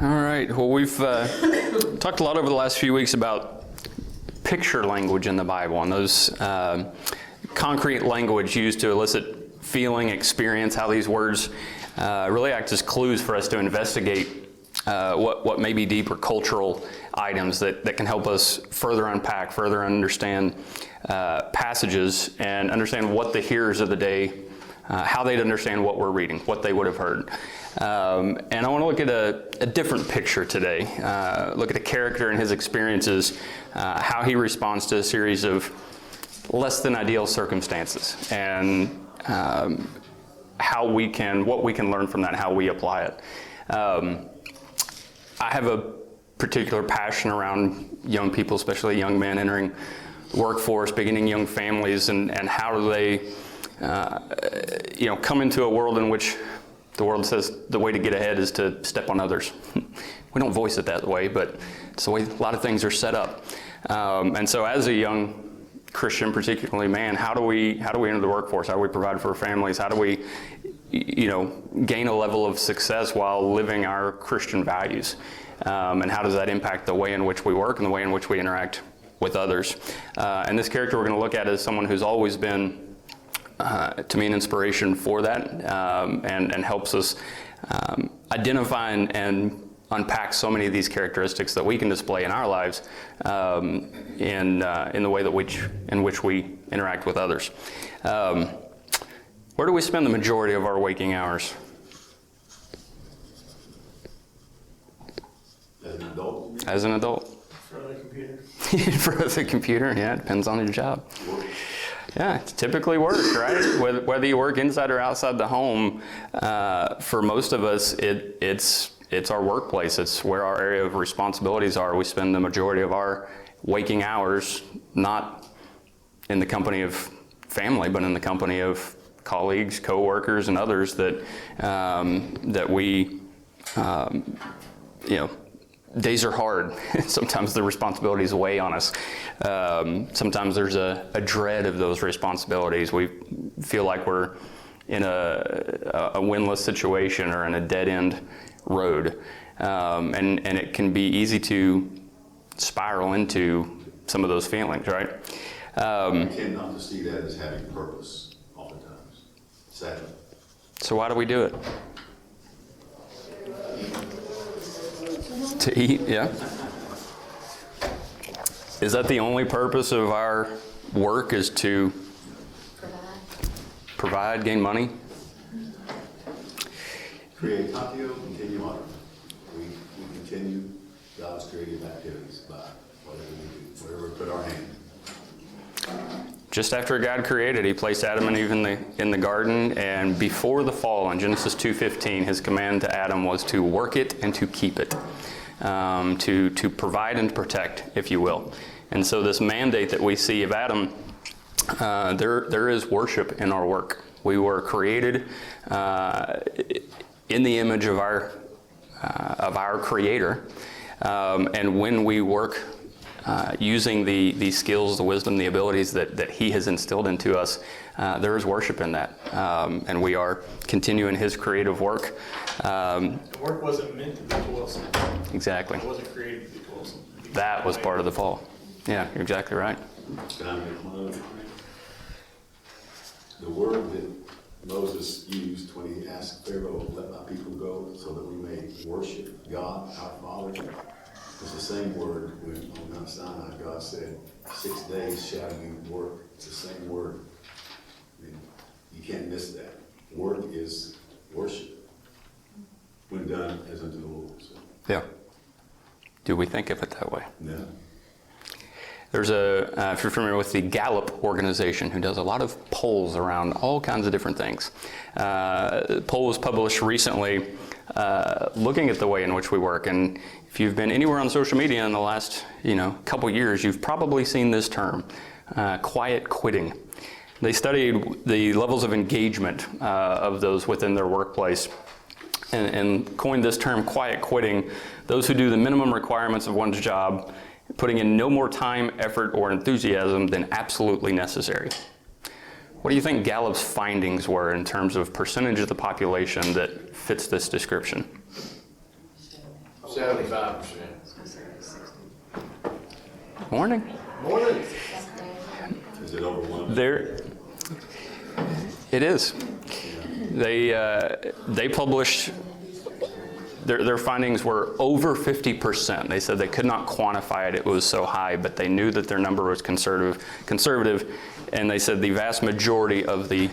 All right. Well, we've talked a lot over the last few weeks about picture language in the Bible and those concrete language used to elicit feeling, experience, how these words really act as clues for us to investigate what may be deeper cultural items that can help us further unpack, further understand passages and understand what the hearers of the day, how they'd understand what we're reading, what they would have heard. And I want to look at a different picture today, look at a character and his experiences, how he responds to a series of less than ideal circumstances, and what we can learn from that, how we apply it. I have a particular passion around young people, especially young men entering the workforce, beginning young families, and how do they come into a world in which the world says the way to get ahead is to step on others. We don't voice it that way, but it's the way a lot of things are set up. And so as a young Christian, particularly man, how do we enter the workforce? How do we provide for our families? How do we gain a level of success while living our Christian values? And how does that impact the way in which we work and the way in which we interact with others? And this character we're going to look at is someone who's always been to me an inspiration for that, and helps us identify and unpack so many of these characteristics that we can display in our lives in the way in which we interact with others. Where do we spend the majority of our waking hours? As an adult? As an adult. For the computer. For the computer, yeah, it depends on your job. Yeah, it's typically work, right? Whether you work inside or outside the home, for most of us, it's our workplace. It's where our area of responsibilities are. We spend the majority of our waking hours not in the company of family, but in the company of colleagues, co-workers, and others that we, days are hard. Sometimes the responsibilities weigh on us. Sometimes there's a dread of those responsibilities. We feel like we're in a win-less situation or in a dead-end road. And it can be easy to spiral into some of those feelings, right? We tend not to see that as having purpose oftentimes, sadly. So why do we do it? To eat, yeah. Is that the only purpose of our work, is to provide, gain money? Create tatio, continue on. We continue God's creative activities by whatever we do, wherever we put our hand. Just after God created, He placed Adam and Eve in the garden, and before the fall, in Genesis 2:15, His command to Adam was to work it and to keep it, to provide and protect, if you will. And so this mandate that we see of Adam, there is worship in our work. We were created in the image of our Creator, and when we work using the skills, the wisdom, the abilities that He has instilled into us, there is worship in that, and we are continuing His creative work. The work wasn't meant to be toilsome. Exactly. It wasn't created to be toilsome. That was part of the fall. Yeah, you're exactly right. Can I make one other comment? The word that Moses used when he asked Pharaoh, "Let my people go so that we may worship God, our Father," it's the same word when on Mount Sinai God said, 6 days shall you work. It's the same word. I mean, you can't miss that. Work is worship when done as unto the Lord. So. Yeah. Do we think of it that way? No. There's if you're familiar with the Gallup organization, who does a lot of polls around all kinds of different things. The poll was published recently looking at the way in which we work. And if you've been anywhere on social media in the last couple years, you've probably seen this term, quiet quitting. They studied the levels of engagement of those within their workplace and coined this term, quiet quitting, those who do the minimum requirements of one's job, putting in no more time, effort, or enthusiasm than absolutely necessary. What do you think Gallup's findings were in terms of percentage of the population that fits this description? 70%. 75%. Morning. Morning. Is it over one? There, it is. They published their findings were over 50%. They said they could not quantify it; it was so high, but they knew that their number was conservative, and they said the vast majority of the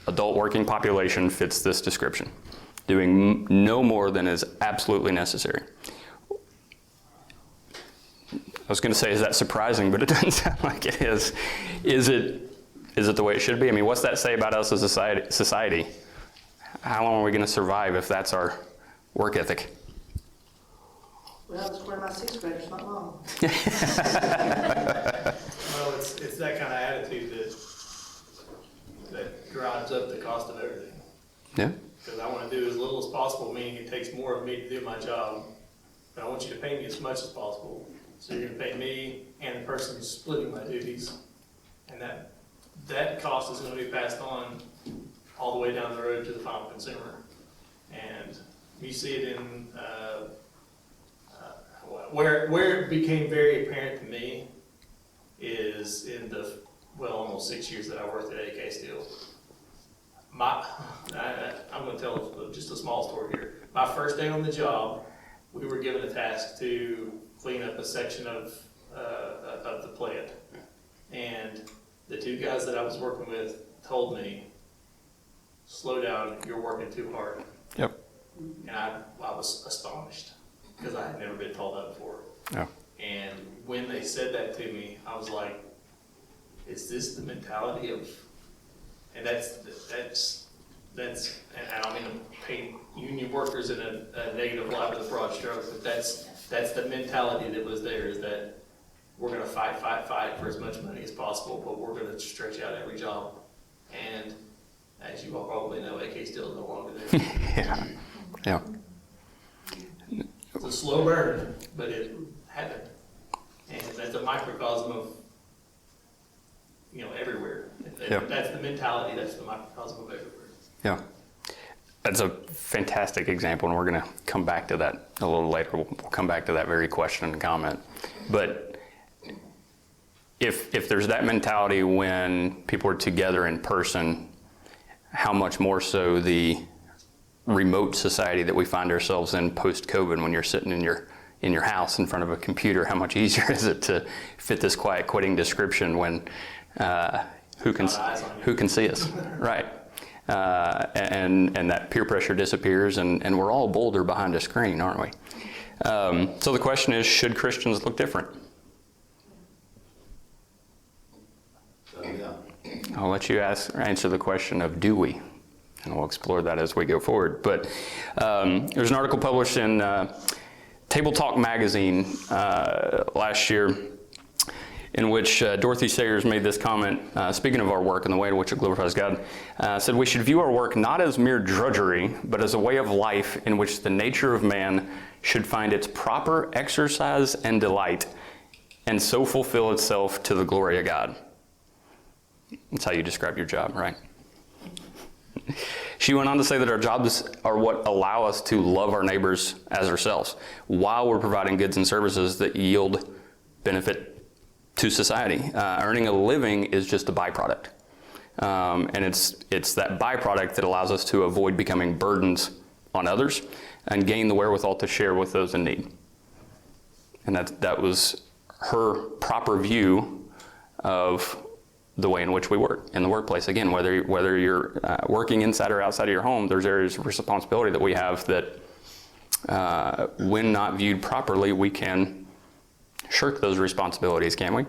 adult working population fits this description, doing no more than is absolutely necessary. I was going to say, is that surprising? But it doesn't sound like it is. Is it the way it should be? I mean, what's that say about us as a society? How long are we going to survive if that's our work ethic? Well, it's where my sixth graders, not long. Well, it's that kind of attitude that drives up the cost of everything. Yeah. Because I want to do as little as possible, meaning it takes more of me to do my job. But I want you to pay me as much as possible. So you're going to pay me and the person who's splitting my duties. And that cost is going to be passed on all the way down the road to the final consumer. And you see it in where it became very apparent to me is in the almost 6 years that I worked at AK Steel. I'm going to tell just a small story here. My first day on the job, we were given a task to clean up a section of the plant, and the two guys that I was working with told me, "Slow down, you're working too hard." Yep. And I was astonished because I had never been told that before. Yeah. And when they said that to me, I was like, "Is this the mentality of?" And that's, and I don't mean to paint union workers in a negative light with a broad stroke, but that's the mentality that was there, is that we're going to fight for as much money as possible, but we're going to stretch out every job. And as you all probably know, AK Steel is no longer there. Yeah. Yeah. It's a slow burn, but it happened. And that's a microcosm of, everywhere. Yeah. That's the mentality, that's the microcosm of everywhere. Yeah. That's a fantastic example, and we're going to come back to that a little later. We'll come back to that very question and comment. But if there's that mentality when people are together in person, how much more so the remote society that we find ourselves in post-COVID, when you're sitting in your house in front of a computer, how much easier is it to fit this quiet quitting description when who can see us, right? And that peer pressure disappears, and we're all bolder behind a screen, aren't we? So the question is, should Christians look different? Yeah. I'll let you answer the question of do we, and we'll explore that as we go forward. But there's an article published in Table Talk magazine last year, in which Dorothy Sayers made this comment, speaking of our work and the way in which it glorifies God, said, "We should view our work not as mere drudgery, but as a way of life in which the nature of man should find its proper exercise and delight, and so fulfill itself to the glory of God." That's how you describe your job, right? She went on to say that our jobs are what allow us to love our neighbors as ourselves, while we're providing goods and services that yield benefit to society. Earning a living is just a byproduct. And it's that byproduct that allows us to avoid becoming burdens on others and gain the wherewithal to share with those in need. And that was her proper view of the way in which we work in the workplace. Again, whether you're working inside or outside of your home, there's areas of responsibility that we have that when not viewed properly, we can shirk those responsibilities, can't we?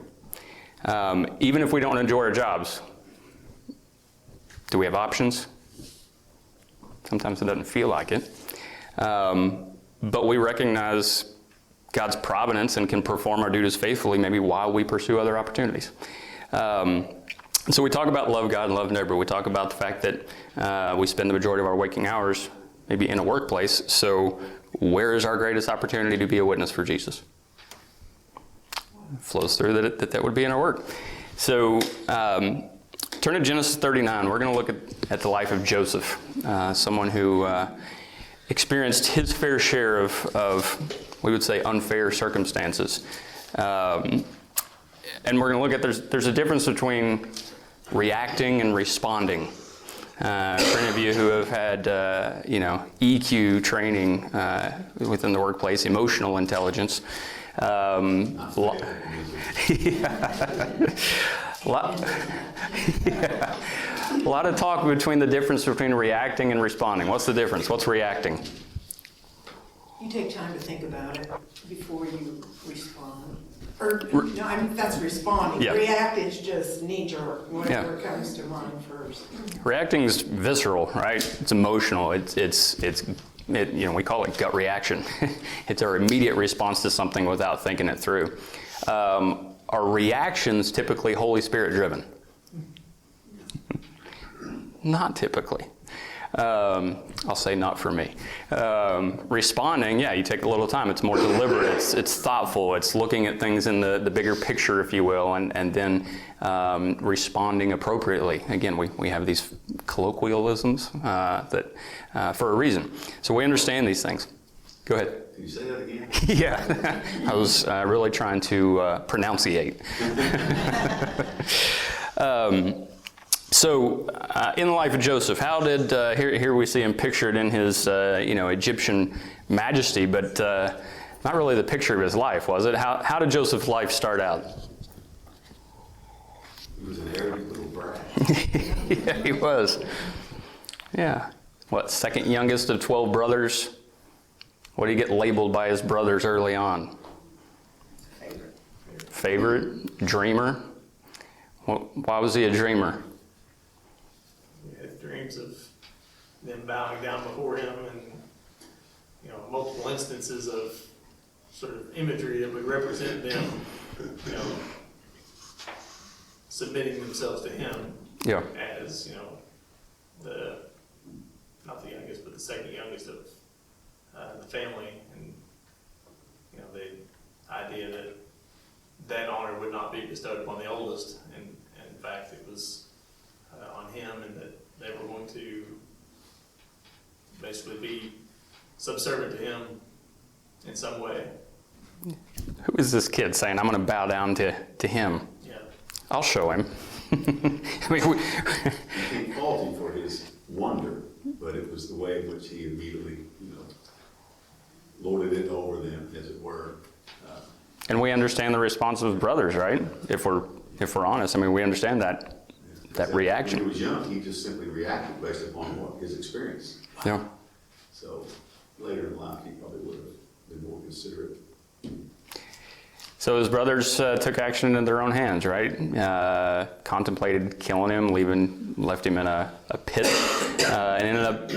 Even if we don't enjoy our jobs, do we have options? Sometimes it doesn't feel like it. But we recognize God's providence and can perform our duties faithfully, maybe while we pursue other opportunities. So we talk about love God and love neighbor. We talk about the fact that we spend the majority of our waking hours maybe in a workplace. So where is our greatest opportunity to be a witness for Jesus? It flows through that would be in our work. So turn to Genesis 39. We're going to look at the life of Joseph, someone who experienced his fair share of we would say, unfair circumstances. And we're going to look at, there's a difference between reacting and responding. For any of you who have had, EQ training within the workplace, emotional intelligence, yeah. A lot of talk between the difference between reacting and responding. What's the difference? What's reacting? You take time to think about it before you respond. Or, no, I mean, that's responding. Yeah. React is just knee-jerk, whatever comes to mind first. Reacting is visceral, right? It's emotional. We call it gut reaction. It's our immediate response to something without thinking it through. Our reactions typically Holy Spirit driven. Not typically. I'll say not for me. Responding, yeah, you take a little time. It's more deliberate. It's thoughtful. It's looking at things in the bigger picture, if you will, and then responding appropriately. Again, we have these colloquialisms that for a reason. So we understand these things. Go ahead. Can you say that again? Yeah, I was really trying to pronunciate. So, in the life of Joseph, how did here we see him pictured in his Egyptian majesty, but not really the picture of his life, was it? How did Joseph's life start out? He was an arrogant little brat. Yeah, he was. Yeah. What, second youngest of 12 brothers? What did he get labeled by his brothers early on? Favorite? Dreamer? Why was he a dreamer? We had dreams of them bowing down before him, and multiple instances of sort of imagery that would represent them, submitting themselves to him. Yeah. As not the youngest, but the second youngest of the family, and the idea that honor would not be bestowed upon the oldest, and in fact it was on him, and that they were going to basically be subservient to him in some way. Who is this kid saying, I'm going to bow down to him? Yeah. I'll show him. You can't fault him for his wonder, but it was the way in which he immediately, lorded it over them, as it were. And we understand the response of his brothers, right? If we're honest, we understand that reaction. When he was young, he just simply reacted based upon his experience. Yeah. So later in life, he probably would have been more considerate. So his brothers took action in their own hands, right? Contemplated killing him, left him in a pit, and ended up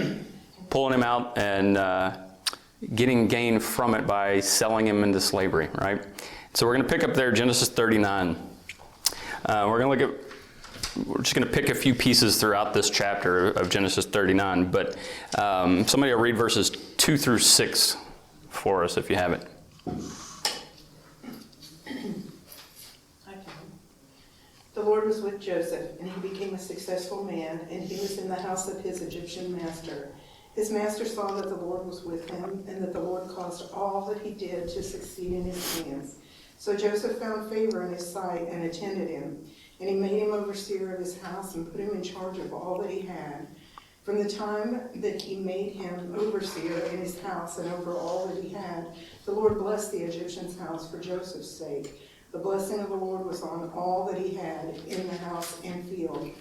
pulling him out and getting gain from it by selling him into slavery, right? So we're going to pick up there Genesis 39. We're just going to pick a few pieces throughout this chapter of Genesis 39, but somebody will read verses 2 through 6 for us if you have it. The Lord was with Joseph, and he became a successful man, and he was in the house of his Egyptian master. His master saw that the Lord was with him, and that the Lord caused all that he did to succeed in his hands. So Joseph found favor in his sight and attended him, and he made him overseer of his house and put him in charge of all that he had. From the time that he made him overseer in his house and over all that he had, the Lord blessed the Egyptian's house for Joseph's sake. The blessing of the Lord was on all that he had in the house and field.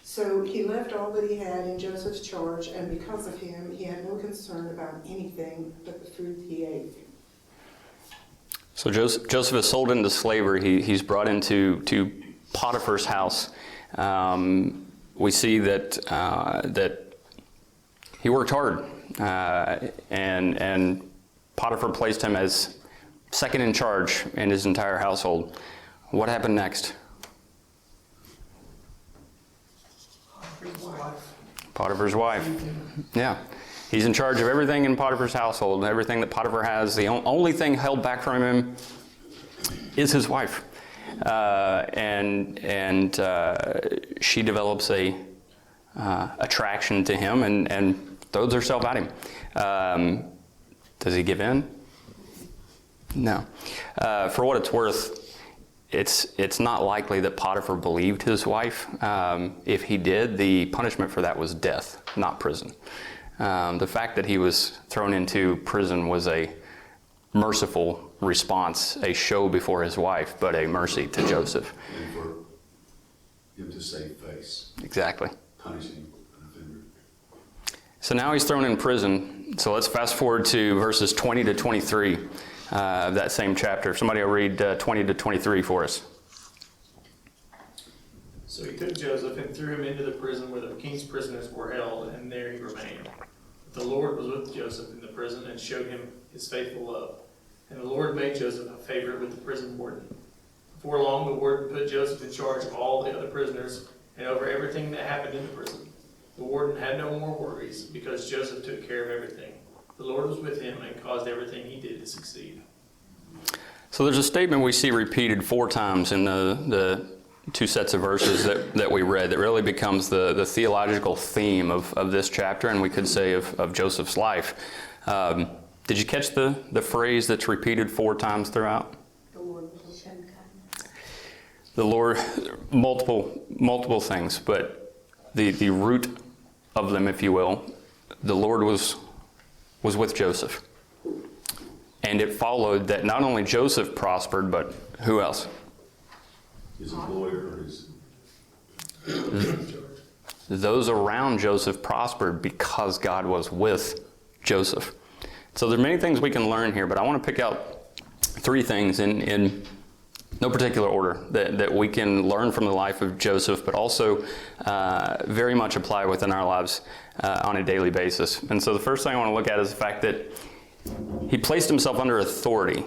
So he left all that he had in Joseph's charge, and because of him, he had no concern about anything but the food he ate. So Joseph is sold into slavery. He's brought into Potiphar's house. We see that he worked hard, and Potiphar placed him as second in charge in his entire household. What happened next? Potiphar's wife. Yeah. He's in charge of everything in Potiphar's household, everything that Potiphar has. The only thing held back from him is his wife. And she develops a attraction to him and throws herself at him. Does he give in? No. For what it's worth, it's not likely that Potiphar believed his wife. If he did, the punishment for that was death, not prison. The fact that he was thrown into prison was a merciful response, a show before his wife, but a mercy to Joseph. And for him to save face, Exactly. punishing an offender. So now he's thrown in prison. So let's fast forward to verses 20 to 23 of that same chapter. Somebody will read 20 to 23 for us. So he took Joseph and threw him into the prison where the king's prisoners were held, and there he remained. The Lord was with Joseph in the prison and showed him his faithful love. And the Lord made Joseph a favorite with the prison warden. Before long, the warden put Joseph in charge of all the other prisoners and over everything that happened in the prison. The warden had no more worries because Joseph took care of everything. The Lord was with him and caused everything he did to succeed. So there's a statement we see repeated 4 times in the 2 sets of verses that we read that really becomes the theological theme of this chapter, and we could say of Joseph's life. Did you catch the phrase that's repeated 4 times throughout? The Lord was him kind. The Lord, multiple things, but the root of them, if you will, the Lord was with Joseph. And it followed that not only Joseph prospered, but who else? His employer or his... Those around Joseph prospered because God was with Joseph. So there are many things we can learn here, but I want to pick out 3 things in no particular order that we can learn from the life of Joseph, but also very much apply within our lives on a daily basis. And so the first thing I want to look at is the fact that he placed himself under authority,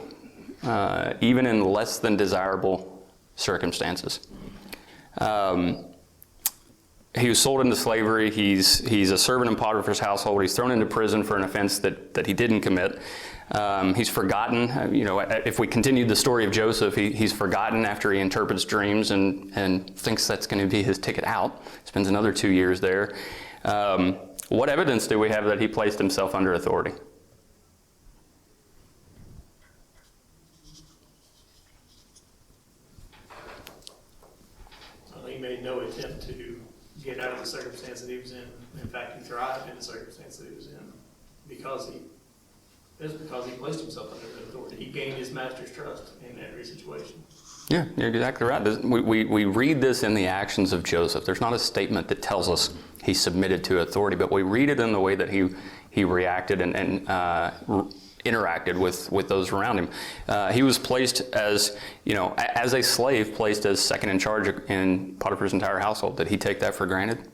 even in less than desirable circumstances. He was sold into slavery. He's a servant in Potiphar's household. He's thrown into prison for an offense that he didn't commit. He's forgotten. If we continued the story of Joseph, he's forgotten after he interprets dreams and thinks that's going to be his ticket out. Spends another 2 years there. What evidence do we have that he placed himself under authority? He made no attempt to get out of the circumstance that he was in. In fact, he thrived in the circumstance that he was in because he placed himself under authority. He gained his master's trust in every situation. Yeah, you're exactly right. We read this in the actions of Joseph. There's not a statement that tells us he submitted to authority, but we read it in the way that he reacted and interacted with those around him. He was placed as a slave, placed as second in charge in Potiphar's entire household. Did he take that for granted?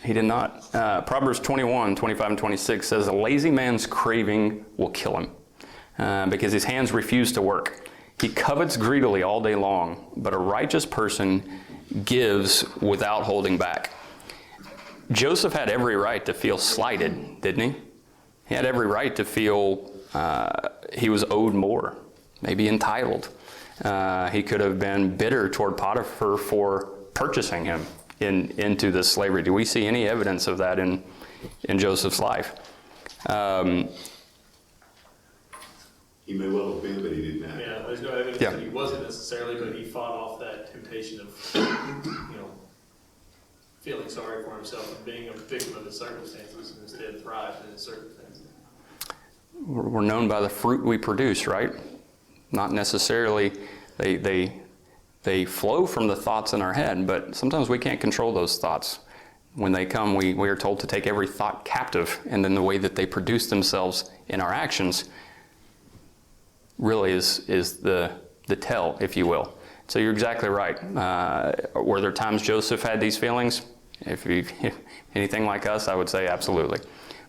He did not. Proverbs 21, 25 and 26 says, "A lazy man's craving will kill him because his hands refuse to work. He covets greedily all day long, but a righteous person gives without holding back." Joseph had every right to feel slighted, didn't he? He had every right to feel he was owed more, maybe entitled. He could have been bitter toward Potiphar for purchasing him into this slavery. Do we see any evidence of that in Joseph's life? He may well have been, but he didn't have. Yeah, there's no evidence that he wasn't necessarily, but he fought off that temptation of, feeling sorry for himself and being a victim of his circumstances and instead thrived in his circumstances. We're known by the fruit we produce, right? Not necessarily they flow from the thoughts in our head, but sometimes we can't control those thoughts. When they come, we are told to take every thought captive, and then the way that they produce themselves in our actions really is the tell, if you will. So you're exactly right. Were there times Joseph had these feelings? If anything like us, I would say absolutely.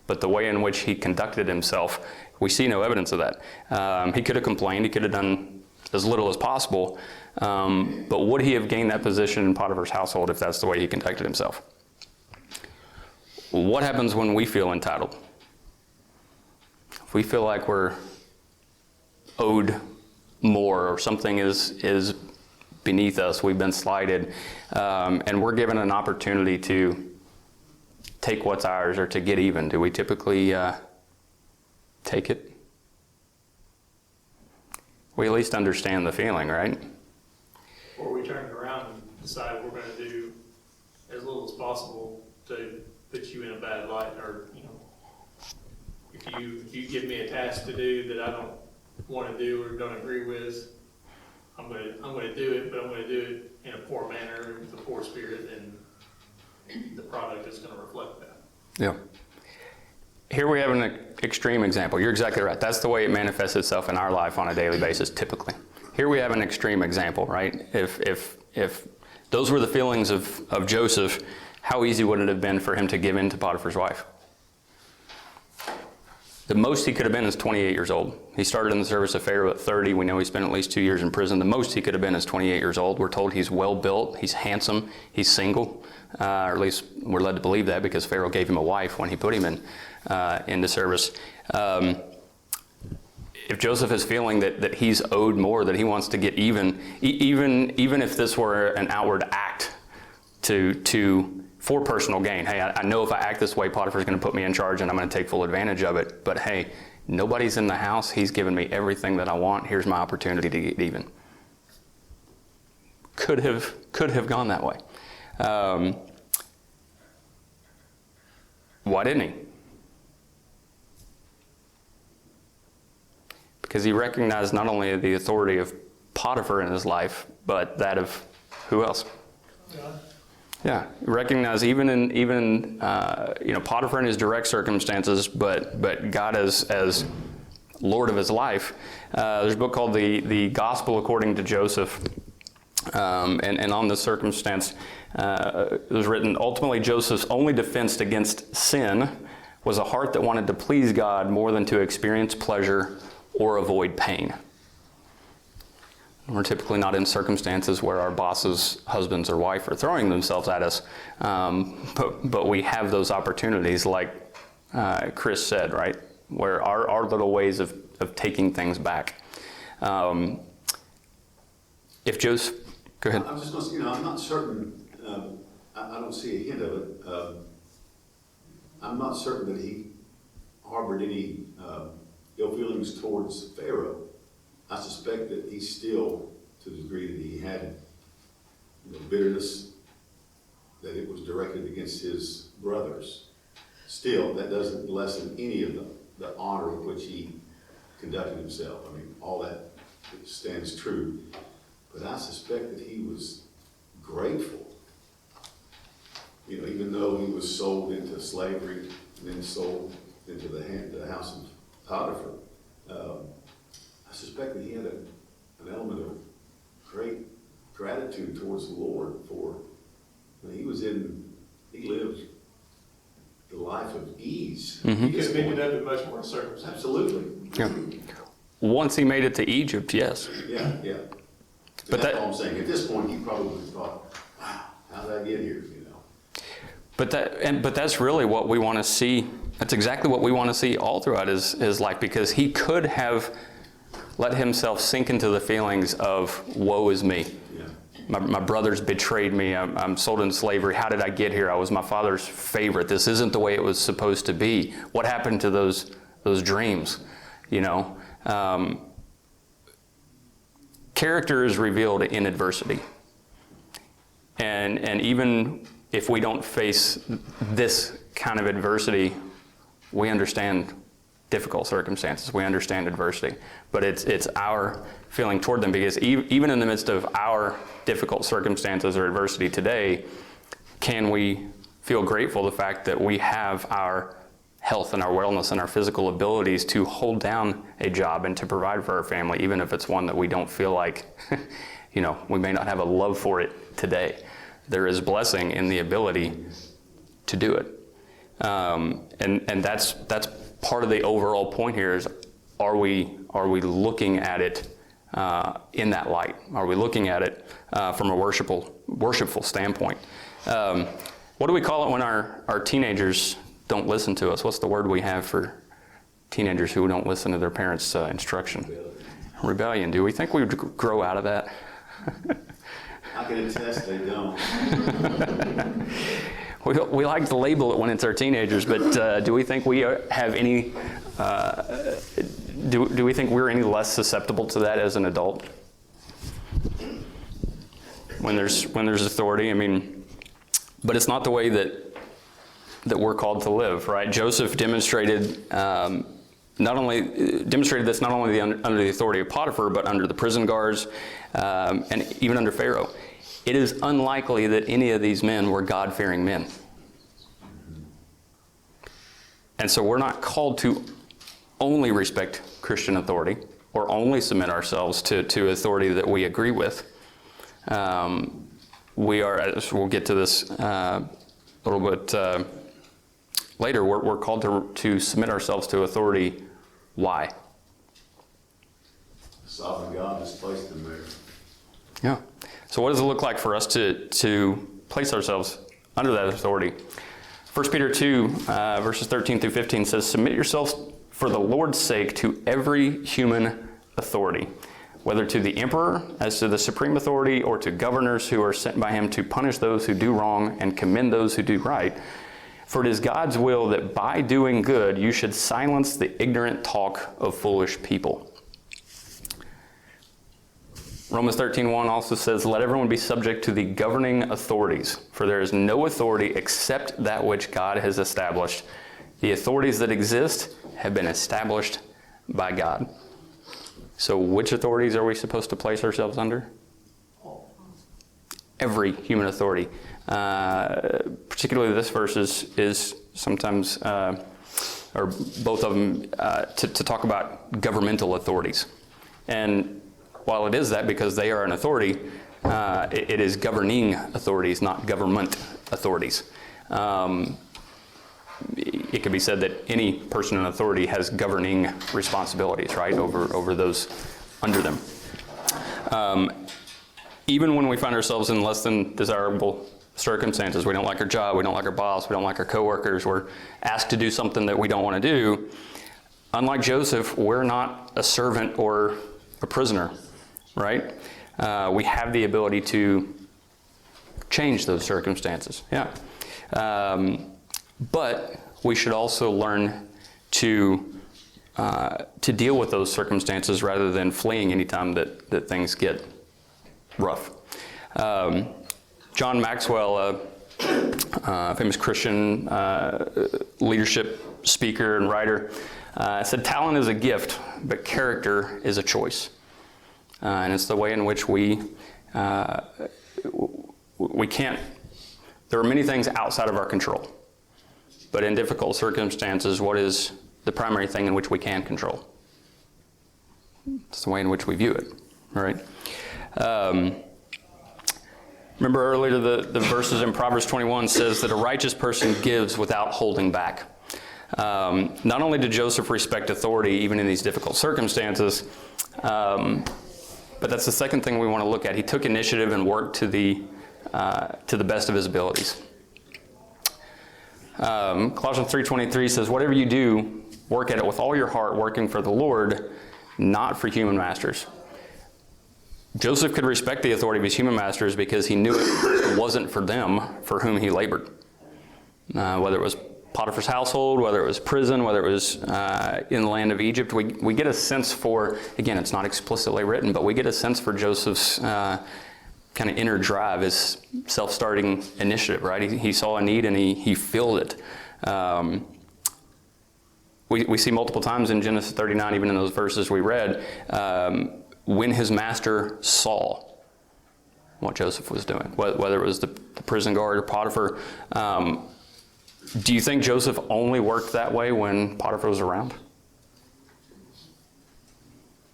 But the way in which he conducted himself, we see no evidence of that. He could have complained. He could have done as little as possible. But would he have gained that position in Potiphar's household if that's the way he conducted himself? What happens when we feel entitled? If we feel like we're owed more or something is beneath us, we've been slighted, and we're given an opportunity to take what's ours or to get even? Do we typically take it? We at least understand the feeling, right? Or we turn it around and decide we're going to do as little as possible to put you in a bad light, or, you know, if you give me a task to do that I don't want to do or don't agree with, I'm going to do it, but I'm going to do it in a poor manner with a poor spirit, and the product is going to reflect that. Yeah. Here we have an extreme example. You're exactly right. That's the way it manifests itself in our life on a daily basis, typically. Here we have an extreme example, right? If those were the feelings of Joseph, how easy would it have been for him to give in to Potiphar's wife? The most he could have been is 28 years old. He started in the service of Pharaoh at 30. We know he spent at least 2 years in prison. The most he could have been is 28 years old. We're told he's well built, he's handsome, he's single, or at least we're led to believe that because Pharaoh gave him a wife when he put him into service. If Joseph is feeling that he's owed more, that he wants to get even if this were an outward act for personal gain. Hey, I know if I act this way, Potiphar's going to put me in charge and I'm going to take full advantage of it. But hey, nobody's in the house. He's given me everything that I want. Here's my opportunity to get even. Could have gone that way. Why didn't he? Because he recognized not only the authority of Potiphar in his life, but that of who else? God. Yeah, recognize even Potiphar in his direct circumstances, but God as Lord of his life. There's a book called the Gospel According to Joseph, and on this circumstance, it was written, ultimately Joseph's only defense against sin was a heart that wanted to please God more than to experience pleasure or avoid pain. We're typically not in circumstances where our bosses, husbands, or wife are throwing themselves at us, but we have those opportunities, like Chris said, right? Where our little ways of taking things back. If Joseph, go ahead. I'm just going to say, I'm not certain. I don't see a hint of it. I'm not certain that he harbored any ill feelings towards Pharaoh. I suspect that he still, to the degree that he had bitterness, that it was directed against his brothers. Still, that doesn't lessen any of the honor with which he conducted himself. I mean, all that stands true. But I suspect that he was grateful. Even though he was sold into slavery and then sold into the house of Potiphar, I suspect that he had an element of great gratitude towards the Lord for, he lived the life of ease. Mm-hmm. He could have ended up in much more circumstances. Absolutely. Yeah. Once he made it to Egypt, yes. Yeah. But that's all I'm saying. At this point, he probably thought, wow, how did I get here? But that's really what we want to see. That's exactly what we want to see all throughout his life, because he could have let himself sink into the feelings of woe is me. Yeah. My brothers betrayed me. I'm sold into slavery. How did I get here? I was my father's favorite. This isn't the way it was supposed to be. What happened to those dreams? Character is revealed in adversity. And even if we don't face this kind of adversity, we understand difficult circumstances. We understand adversity. But it's our feeling toward them, because even in the midst of our difficult circumstances or adversity today, can we feel grateful the fact that we have our health and our wellness and our physical abilities to hold down a job and to provide for our family, even if it's one that we don't feel like, we may not have a love for it today. There is blessing in the ability to do it. And that's part of the overall point here is, are we looking at it in that light? Are we looking at it from a worshipful standpoint? What do we call it when our teenagers don't listen to us? What's the word we have for teenagers who don't listen to their parents' instruction? Rebellion. Do we think we would grow out of that? I can attest they don't. we like to label it when it's our teenagers, but do we think we have any, do we think we're any less susceptible to that as an adult? When there's authority, I mean, but it's not the way that we're called to live, right? Joseph demonstrated this not only under the authority of Potiphar, but under the prison guards and even under Pharaoh. It is unlikely that any of these men were God-fearing men. And so we're not called to only respect Christian authority or only submit ourselves to authority that we agree with. We are, we'll get to this a little bit later, we're called to submit ourselves to authority. Why? Sovereign God has placed them there. Yeah. So what does it look like for us to place ourselves under that authority? 1 Peter 2, verses 13 through 15 says, "Submit yourselves for the Lord's sake to every human authority, whether to the emperor as to the supreme authority, or to governors who are sent by him to punish those who do wrong and commend those who do right. For it is God's will that by doing good you should silence the ignorant talk of foolish people." Romans 13:1 also says, "Let everyone be subject to the governing authorities, for there is no authority except that which God has established. The authorities that exist have been established by God." So which authorities are we supposed to place ourselves under? Every human authority. Particularly this verse is sometimes, or both of them, to talk about governmental authorities. And while it is that because they are an authority, it is governing authorities, not government authorities. It could be said that any person in authority has governing responsibilities, right, over those under them. Even when we find ourselves in less than desirable circumstances, we don't like our job, we don't like our boss, we don't like our coworkers, we're asked to do something that we don't want to do. Unlike Joseph, we're not a servant or a prisoner, right? We have the ability to change those circumstances, yeah. But we should also learn to deal with those circumstances rather than fleeing anytime that things get rough. John Maxwell, a famous Christian leadership speaker and writer, said, "Talent is a gift, but character is a choice." And it's the way in which we can't, there are many things outside of our control. But in difficult circumstances, what is the primary thing in which we can control? It's the way in which we view it, right? Remember earlier the verses in Proverbs 21 says that a righteous person gives without holding back. Not only did Joseph respect authority even in these difficult circumstances, but that's the second thing we want to look at. He took initiative and worked to the best of his abilities. Colossians 3:23 says, "Whatever you do, work at it with all your heart, working for the Lord, not for human masters." Joseph could respect the authority of his human masters because he knew it wasn't for them for whom he labored. Whether it was Potiphar's household, whether it was prison, whether it was in the land of Egypt, we get a sense for, again, it's not explicitly written, but we get a sense for Joseph's kind of inner drive, his self-starting initiative, right? He saw a need and he filled it. We see multiple times in Genesis 39, even in those verses we read, when his master saw what Joseph was doing, whether it was the prison guard or Potiphar. Do you think Joseph only worked that way when Potiphar was around?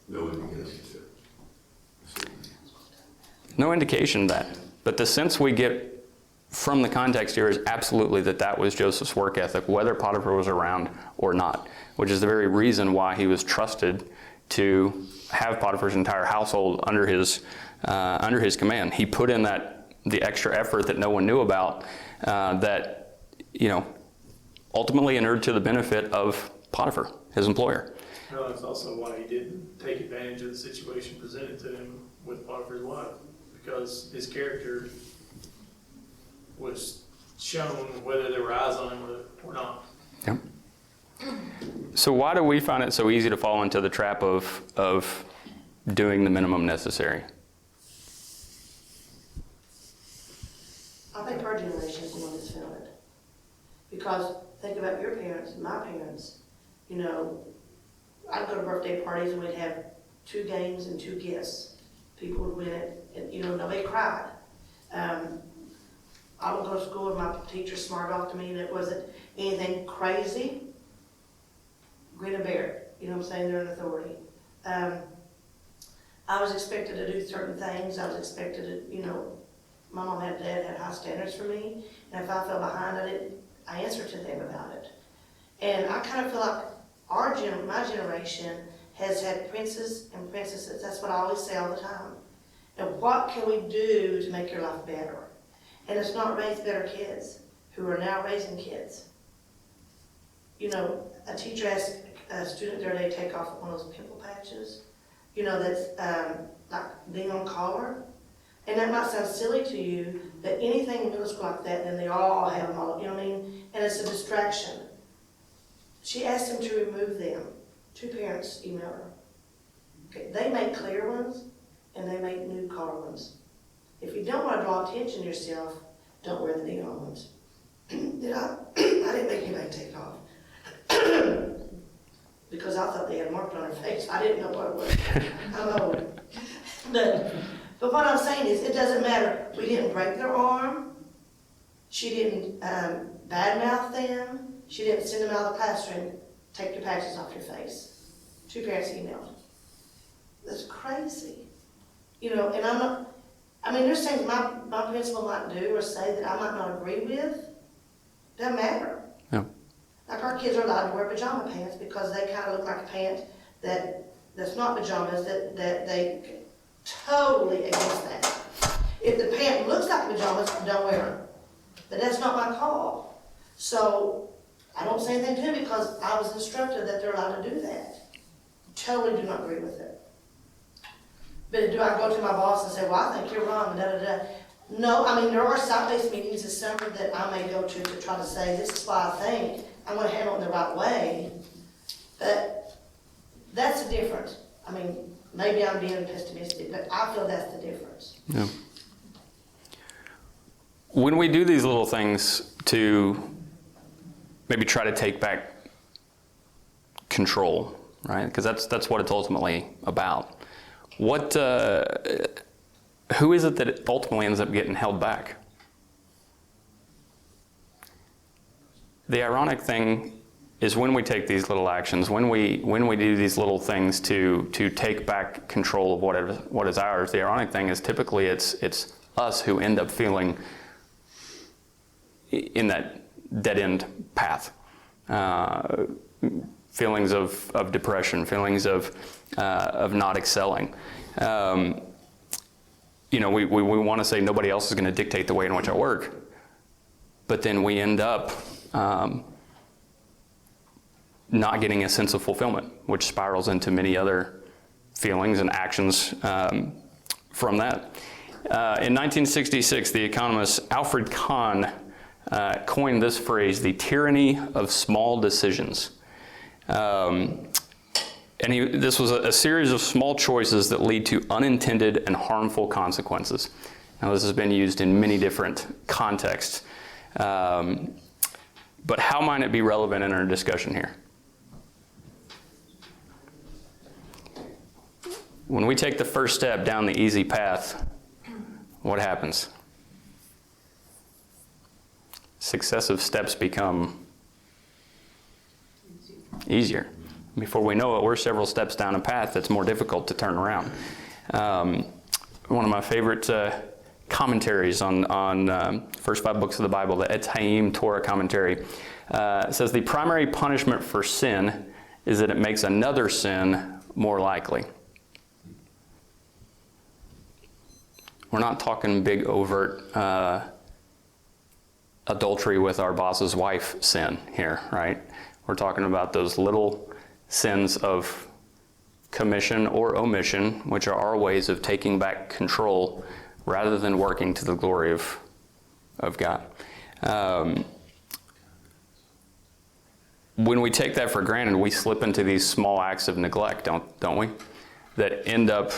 No indication. No indication of that. But the sense we get from the context here is absolutely that was Joseph's work ethic, whether Potiphar was around or not, which is the very reason why he was trusted to have Potiphar's entire household under his command. He put in the extra effort that no one knew about, that ultimately inured to the benefit of Potiphar, his employer. No, that's also why he didn't take advantage of the situation presented to him with Potiphar's wife, because his character was shown whether there were eyes on him or not. Yep. So why do we find it so easy to fall into the trap of doing the minimum necessary? I think our generation is the one that's feeling it. Because think about your parents and my parents. You know, I'd go to birthday parties and we'd have 2 games and 2 gifts. People would win it, and you know, nobody cried. I would go to school and my teacher smart off to me, and it wasn't anything crazy. Grin and bear it. You know what I'm saying? They're an authority. I was expected to do certain things. I was expected to, you know, my mom and dad had high standards for me, and if I fell behind, I answered to them about it. And I kind of feel like my generation has had princes and princesses. That's what I always say all the time. And what can we do to make your life better? And it's not raise better kids who are now raising kids. You know, a teacher asked a student the other day to take off one of those pimple patches, you know, that's like being on collar. And that might sound silly to you, but anything in middle school like that, then they all have them all, you know what I mean? And it's a distraction. She asked him to remove them. 2 parents emailed her. Okay, they make clear ones, and they make nude collar ones. If you don't want to draw attention to yourself, don't wear the neon ones. I didn't make anybody take it off. Because I thought they had marked on her face. I didn't know what it was. I'm old. But what I'm saying is, it doesn't matter. We didn't break their arm. She didn't badmouth them. She didn't send them out of the classroom, take your patches off your face. 2 parents emailed. That's crazy. You know, and I'm not, I mean, there's things my principal might do or say that I might not agree with. Doesn't matter. Yeah. Like our kids are allowed to wear pajama pants because they kind of look like a pant that's not pajamas, that they totally against that. If the pant looks like pajamas, don't wear them. But that's not my call. So I don't say anything to him because I was instructed that they're allowed to do that. Totally do not agree with it. But do I go to my boss and say, well, I think you're wrong, da-da-da? No, I mean, there are site-based meetings this summer that I may go to try to say, this is why I think I'm going to handle it in the right way. But that's the difference. I mean, maybe I'm being pessimistic, but I feel that's the difference. Yeah. When we do these little things to maybe try to take back control, right? Because that's what it's ultimately about. What, who is it that ultimately ends up getting held back? The ironic thing is when we take these little actions, when we do these little things to take back control of what is ours, the ironic thing is typically it's us who end up feeling in that dead-end path. Feelings of depression, feelings of not excelling. You know, we want to say nobody else is going to dictate the way in which I work, but then we end up not getting a sense of fulfillment, which spirals into many other feelings and actions from that. In 1966, the economist Alfred Kahn coined this phrase, the tyranny of small decisions. This was a series of small choices that lead to unintended and harmful consequences. Now, this has been used in many different contexts. But how might it be relevant in our discussion here? When we take the first step down the easy path, what happens? Successive steps become easier. Before we know it, we're several steps down a path that's more difficult to turn around. One of my favorite commentaries on first 5 books of the Bible, the Etz Chaim Torah commentary, says the primary punishment for sin is that it makes another sin more likely. We're not talking big overt adultery with our boss's wife sin here, right? We're talking about those little sins of commission or omission, which are our ways of taking back control rather than working to the glory of God. When we take that for granted, we slip into these small acts of neglect, don't we? That end up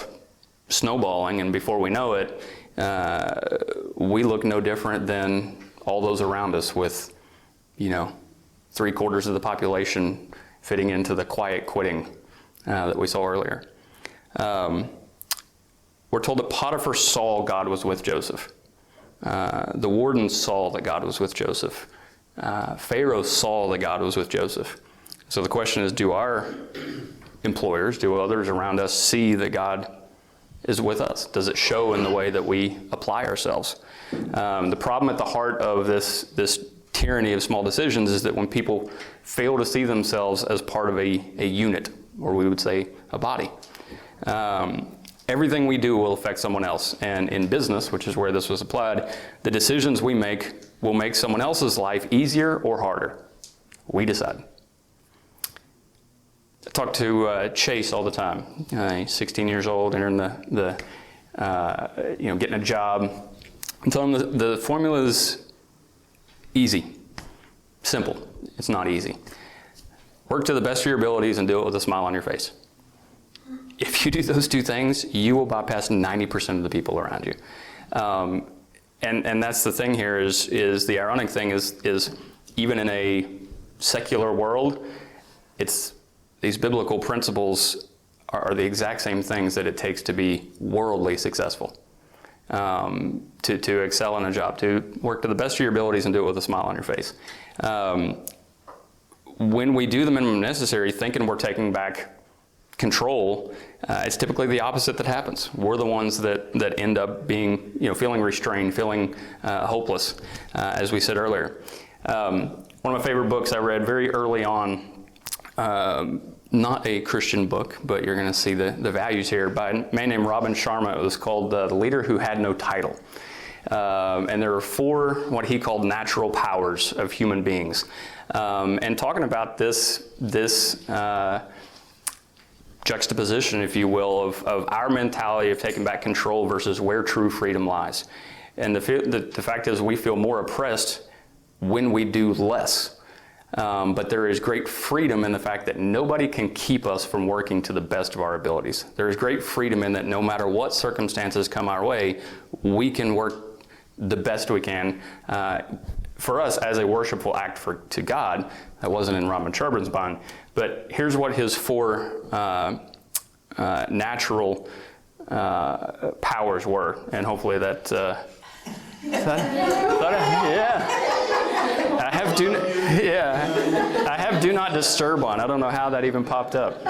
snowballing, and before we know it, we look no different than all those around us with, 3/4 of the population fitting into the quiet quitting that we saw earlier. We're told that Potiphar saw God was with Joseph. The warden saw that God was with Joseph. Pharaoh saw that God was with Joseph. So the question is, do our employers, do others around us see that God is with us? Does it show in the way that we apply ourselves? The problem at the heart of this tyranny of small decisions is that when people fail to see themselves as part of a unit, or we would say a body, everything we do will affect someone else. And in business, which is where this was applied, the decisions we make will make someone else's life easier or harder. We decide. I talk to Chase all the time. He's 16 years old, entering getting a job. I tell him the formula is easy, simple. It's not easy. Work to the best of your abilities and do it with a smile on your face. If you do those two things, you will bypass 90% of the people around you. And that's the thing here is the ironic thing is even in a secular world, these biblical principles are the exact same things that it takes to be worldly successful. To excel in a job, to work to the best of your abilities and do it with a smile on your face. When we do the minimum necessary, thinking we're taking back control, it's typically the opposite that happens. We're the ones that end up being, feeling restrained, feeling hopeless, as we said earlier. One of my favorite books I read very early on, not a Christian book, but you're going to see the values here, by a man named Robin Sharma. It was called The Leader Who Had No Title. And there are 4 what he called natural powers of human beings. And talking about this juxtaposition, if you will, of our mentality of taking back control versus where true freedom lies. And the fact is we feel more oppressed when we do less. But there is great freedom in the fact that nobody can keep us from working to the best of our abilities. There is great freedom in that no matter what circumstances come our way, we can work the best we can for us as a worshipful act to God. That wasn't in Robin Sharma's mind. But here's what his 4 natural powers were, and hopefully that. I have do not disturb on. I don't know how that even popped up.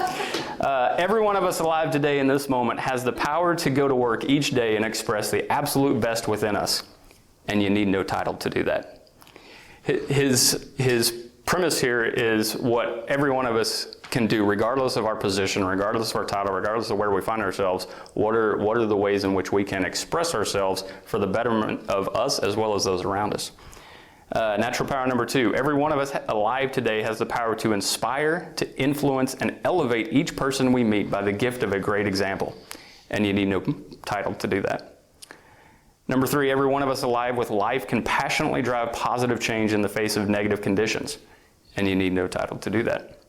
Every one of us alive today in this moment has the power to go to work each day and express the absolute best within us, and you need no title to do that. His premise here is what every one of us can do, regardless of our position, regardless of our title, regardless of where we find ourselves. What are the ways in which we can express ourselves for the betterment of us as well as those around us? Natural power number 2. Every one of us alive today has the power to inspire, to influence, and elevate each person we meet by the gift of a great example. And you need no title to do that. Number 3, every one of us alive with life can passionately drive positive change in the face of negative conditions. And you need no title to do that.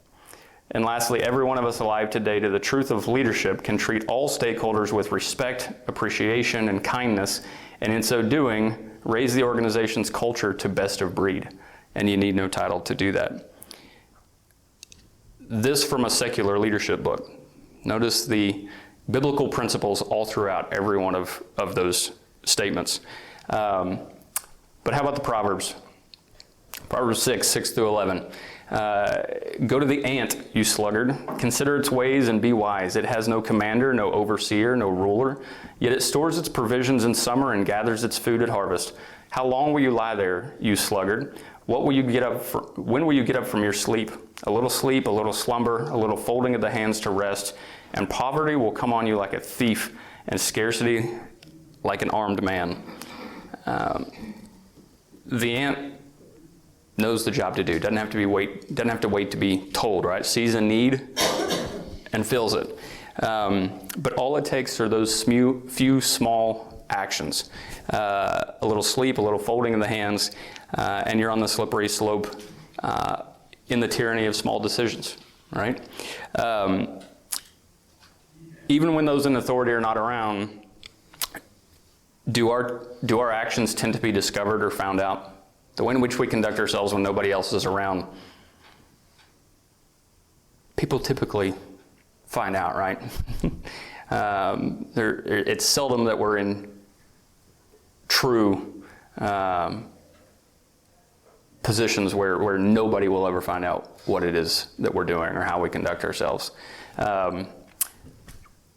And lastly, every one of us alive today to the truth of leadership can treat all stakeholders with respect, appreciation, and kindness, and in so doing, raise the organization's culture to best of breed. And you need no title to do that. This from a secular leadership book. Notice the biblical principles all throughout every one of those statements. But how about the Proverbs? Proverbs 6 through 11. Go to the ant, you sluggard. Consider its ways and be wise. It has no commander, no overseer, no ruler. Yet it stores its provisions in summer and gathers its food at harvest. How long will you lie there, you sluggard? When will you get up from your sleep? A little slumber, a little folding of the hands to rest, and poverty will come on you like a thief, and scarcity like an armed man. The ant knows the job to do. Doesn't have to wait to be told, right? Sees a need and fills it. But all it takes are those few small actions. A little sleep, a little folding of the hands, and you're on the slippery slope in the tyranny of small decisions, right? Even when those in authority are not around, do our actions tend to be discovered or found out? The way in which we conduct ourselves when nobody else is around, people typically find out, right? It's seldom that we're in true positions where nobody will ever find out what it is that we're doing or how we conduct ourselves.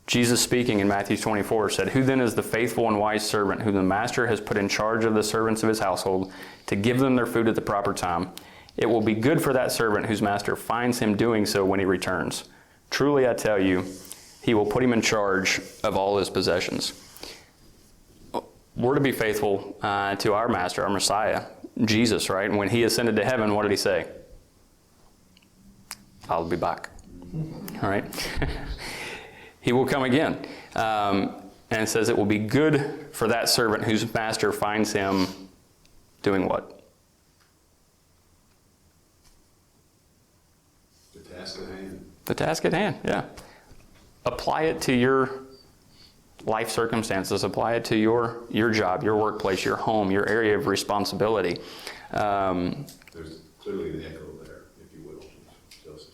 Jesus speaking in Matthew 24 said, "Who then is the faithful and wise servant whom the master has put in charge of the servants of his household to give them their food at the proper time? It will be good for that servant whose master finds him doing so when he returns. Truly I tell you, he will put him in charge of all his possessions." We're to be faithful to our master, our Messiah, Jesus, right? And when he ascended to heaven, what did he say? I'll be back. All right? He will come again. And it says it will be good for that servant whose master finds him doing what? The task at hand. The task at hand, yeah. Apply it to your life circumstances. Apply it to your job, your workplace, your home, your area of responsibility. There's clearly an echo there, if you will, Joseph.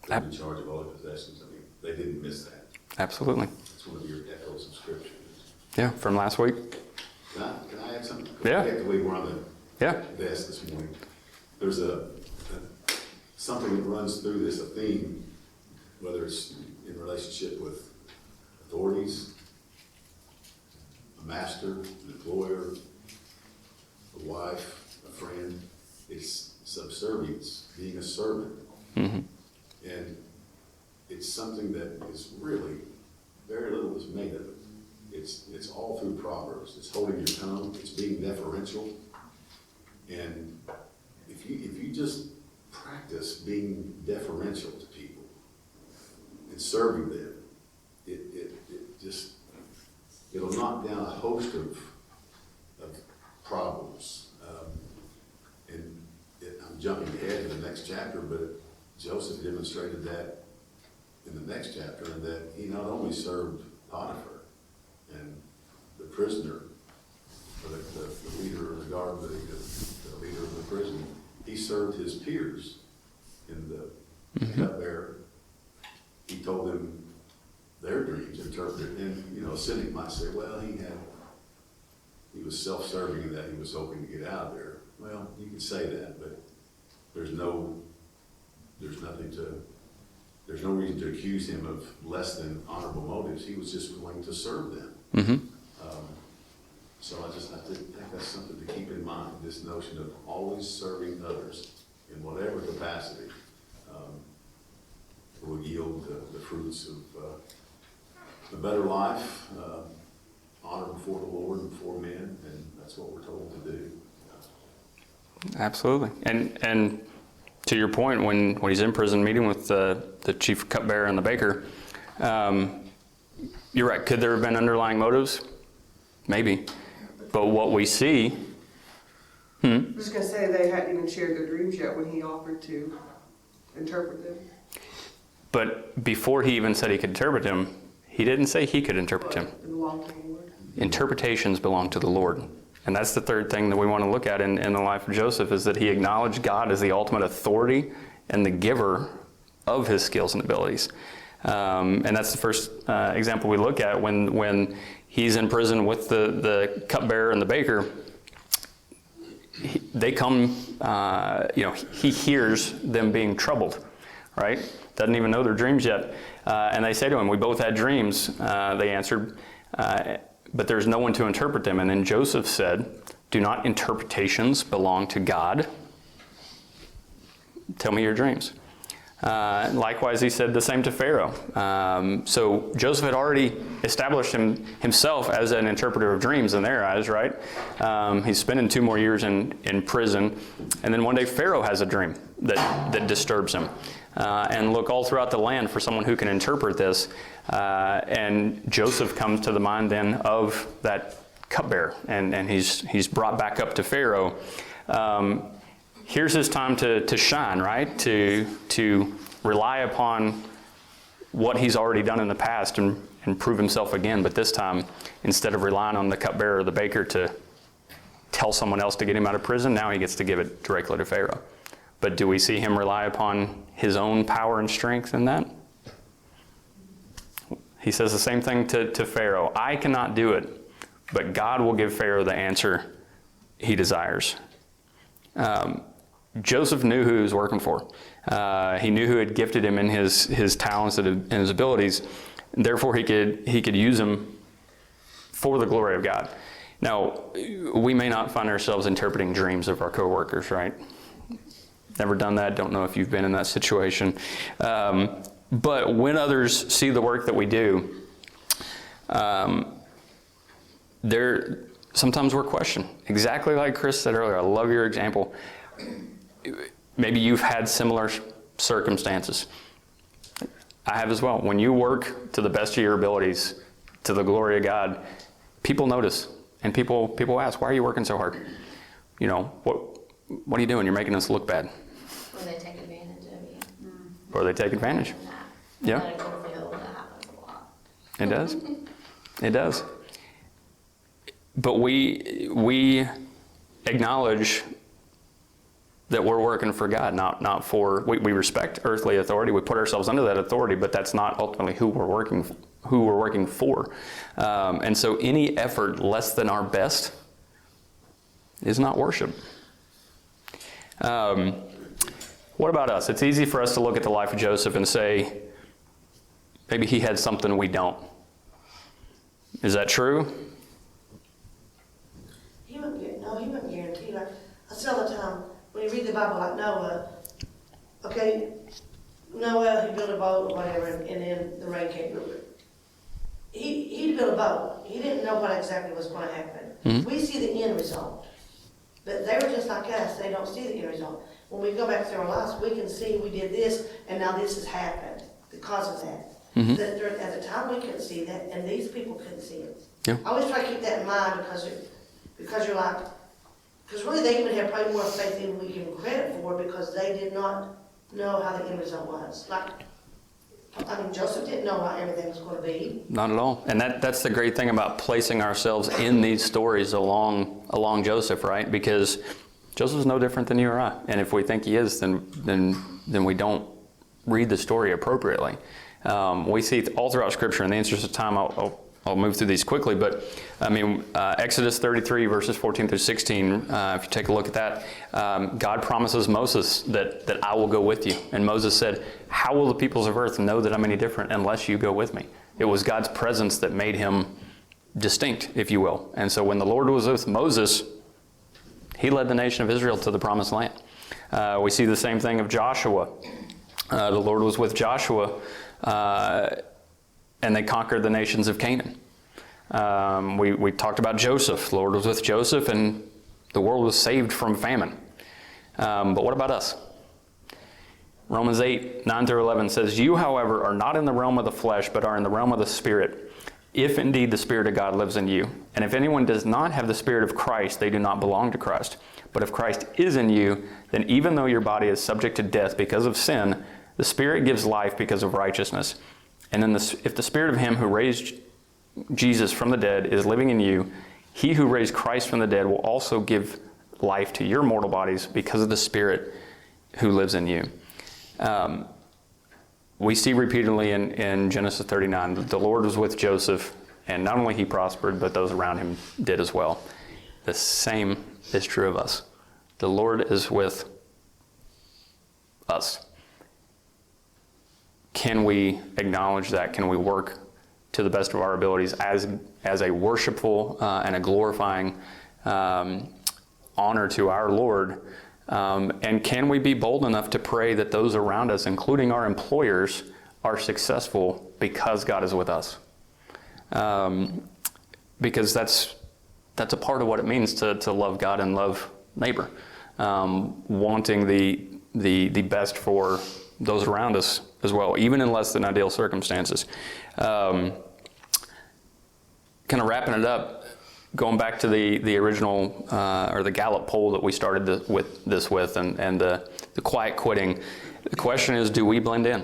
They're in charge of all the possessions. I mean, they didn't miss that. Absolutely. It's one of your echoes of Scripture. Yeah, from last week. Can I add something? Yeah. Effectively, we're on the Yeah. desk this morning. There's something that runs through this, a theme, whether it's in relationship with authorities, a master, an employer, a wife, a friend. It's subservience, being a servant. Mm-hmm. And it's something that is really, very little is made of it. It's all through Proverbs. It's holding your tongue. It's being deferential. And if you just practice being deferential to people and serving them, it'll knock down a host of problems. I'm jumping ahead to the next chapter, but Joseph demonstrated that in the next chapter, in that he not only served Potiphar and the prisoner, or the leader of the guard, the leader of the prison, he served his peers in the cupbearer. He told them their dreams, interpreted. And, a cynic might say, well, he was self-serving in that he was hoping to get out of there. Well, you can say that, but there's no reason to accuse him of less than honorable motives. He was just willing to serve them. Mm-hmm. So I think that's something to keep in mind, this notion of always serving others in whatever capacity will yield the fruits of a better life, honor before the Lord and before men, and that's what we're told to do. Absolutely. And to your point, when he's in prison meeting with the chief cupbearer and the baker, you're right. Could there have been underlying motives? Maybe. But what we see... I was going to say they hadn't even shared their dreams yet when he offered to interpret them. But before he even said he could interpret him, he didn't say he could interpret him. It belonged to the Lord. Interpretations belong to the Lord. And that's the third thing that we want to look at in the life of Joseph, is that he acknowledged God as the ultimate authority and the giver of his skills and abilities. And that's the first example we look at when he's in prison with the cupbearer and the baker. They come, he hears them being troubled, right? Doesn't even know their dreams yet. And they say to him, we both had dreams, they answered, but there's no one to interpret them. And then Joseph said, do not interpretations belong to God? Tell me your dreams. Likewise, he said the same to Pharaoh. So Joseph had already established himself as an interpreter of dreams in their eyes, right? He's spending 2 more years in prison. And then one day Pharaoh has a dream that disturbs him. And look all throughout the land for someone who can interpret this. And Joseph comes to the mind then of that cupbearer. And he's brought back up to Pharaoh. Here's his time to shine, right? To rely upon what he's already done in the past and prove himself again. But this time, instead of relying on the cupbearer or the baker to tell someone else to get him out of prison, now he gets to give it directly to Pharaoh. But do we see him rely upon his own power and strength in that? He says the same thing to Pharaoh. I cannot do it, but God will give Pharaoh the answer he desires. Joseph knew who he was working for. He knew who had gifted him in his talents and his abilities. And therefore, he could use them for the glory of God. Now, we may not find ourselves interpreting dreams of our coworkers, right? Never done that. Don't know if you've been in that situation. But when others see the work that we do, sometimes we're questioned. Exactly like Chris said earlier. I love your example. Maybe you've had similar circumstances. I have as well. When you work to the best of your abilities, to the glory of God, people notice. And people ask, why are you working so hard? You know, what are you doing? You're making us look bad. Or they take advantage of you. Or they take advantage. Yeah. Medical field, that happens a lot. It does. It does. But we acknowledge that we're working for God, not for. We respect earthly authority. We put ourselves under that authority, but that's not ultimately who we're working for. And so any effort less than our best is not worship. What about us? It's easy for us to look at the life of Joseph and say, maybe he had something we don't. Is that true? He wouldn't guarantee. Like I say all the time, when you read the Bible, like Noah, okay, Noah, he built a boat or whatever, and then the rain came through it. He built a boat. He didn't know what exactly was going to happen. Mm-hmm. We see the end result. But they were just like us. They don't see the end result. When we go back through our lives, we can see we did this, and now this has happened because of that. Mm-hmm. At the time, we couldn't see that, and these people couldn't see it. Yeah. I always try to keep that in mind because you're like, because really they even have probably more faith than we give them credit for because they did not know how the end result was. Like, I mean, Joseph didn't know how everything was going to be. Not at all. And that's the great thing about placing ourselves in these stories along Joseph, right? Because Joseph's no different than you or I. And if we think he is, then we don't read the story appropriately. We see all throughout Scripture. In the interest of time, I'll move through these quickly. But, I mean, Exodus 33, verses 14 through 16, if you take a look at that, God promises Moses that I will go with you. And Moses said, how will the peoples of earth know that I'm any different unless you go with me? It was God's presence that made him distinct, if you will. And so when the Lord was with Moses, he led the nation of Israel to the promised land. We see the same thing of Joshua. The Lord was with Joshua, and they conquered the nations of Canaan. We talked about Joseph. The Lord was with Joseph, and the world was saved from famine. But what about us? Romans 8, 9 through 11 says, you, however, are not in the realm of the flesh, but are in the realm of the Spirit, if indeed the Spirit of God lives in you. And if anyone does not have the Spirit of Christ, they do not belong to Christ. But if Christ is in you, then even though your body is subject to death because of sin, the Spirit gives life because of righteousness. And then if the Spirit of him who raised Jesus from the dead is living in you, he who raised Christ from the dead will also give life to your mortal bodies because of the Spirit who lives in you. We see repeatedly in Genesis 39 that the Lord was with Joseph, and not only he prospered, but those around him did as well. The same is true of us. The Lord is with us. Can we acknowledge that? Can we work to the best of our abilities as a worshipful and a glorifying honor to our Lord? And can we be bold enough to pray that those around us, including our employers, are successful because God is with us? Because that's a part of what it means to love God and love neighbor. Wanting the best for those around us as well, even in less than ideal circumstances. Kind of wrapping it up, going back to the original, or the Gallup poll that we started with and the quiet quitting, the question is, do we blend in?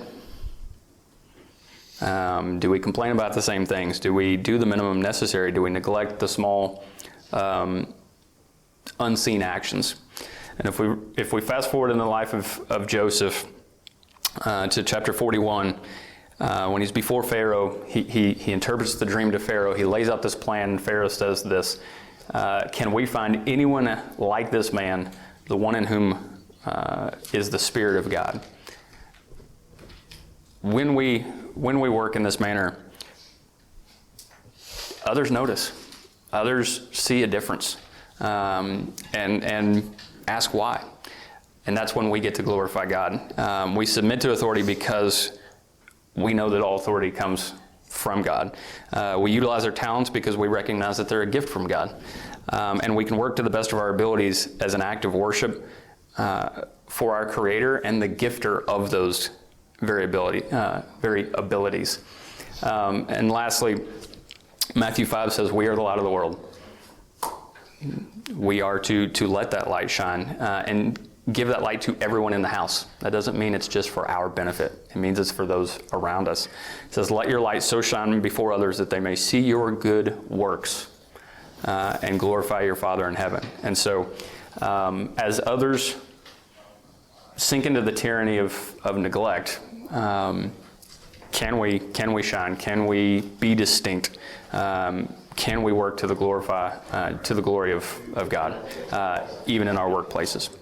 Do we complain about the same things? Do we do the minimum necessary? Do we neglect the small, unseen actions? And if we fast forward in the life of Joseph to chapter 41, when he's before Pharaoh, he interprets the dream to Pharaoh. He lays out this plan, and Pharaoh says this, can we find anyone like this man, the one in whom is the Spirit of God? When we work in this manner, others notice. Others see a difference, and ask why. And that's when we get to glorify God. We submit to authority because we know that all authority comes from God. We utilize our talents because we recognize that they're a gift from God. And we can work to the best of our abilities as an act of worship for our Creator and the gifter of those very abilities. And lastly, Matthew 5 says, we are the light of the world. We are to let that light shine and give that light to everyone in the house. That doesn't mean it's just for our benefit. It means it's for those around us. It says, let your light so shine before others that they may see your good works and glorify your Father in heaven. And so as others sink into the tyranny of neglect, can we shine? Can we be distinct? Can we work to the glory of God, even in our workplaces?